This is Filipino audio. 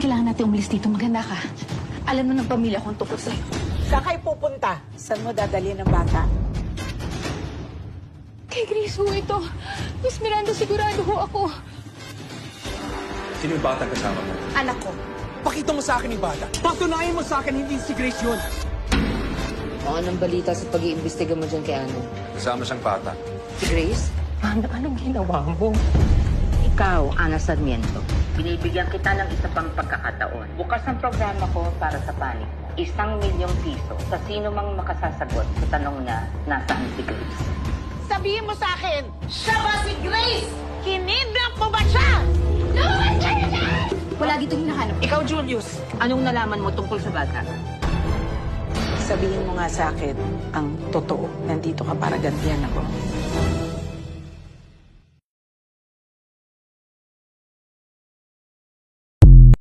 Kailangan natin umalis dito. Maganda ka. Alam mo ng pamilya kung tungkol sa'yo. Saan kayo pupunta? Saan mo dadalhin ng bata? Kay Grace ho ito. Miss Miranda, sigurado ho ako. Sino yung batang kasama mo? Anak ko. Pakita mo sa akin yung bata. Patunayan mo sa akin hindi si Grace yun. Anong balita sa pag-iimbestiga mo dyan kay Ano? Kasama siyang bata. Si Grace? Anong ginawa mo? Ikaw, Ana Sarmiento. Binibigyan kita ng isa pang pagkakataon. Bukas ang programa ko para sa panig. 1,000,000 piso sa sino mang makasasagot sa tanong na nasaan si Grace. Sabihin mo sa akin, siya ba si Grace? Kinidnap mo ba siya? Wala dito hinahanap. Ikaw, Julius. Anong nalaman mo tungkol sa bata? Sabihin mo nga sa akin ang totoo. Nandito ka para gantihan ako.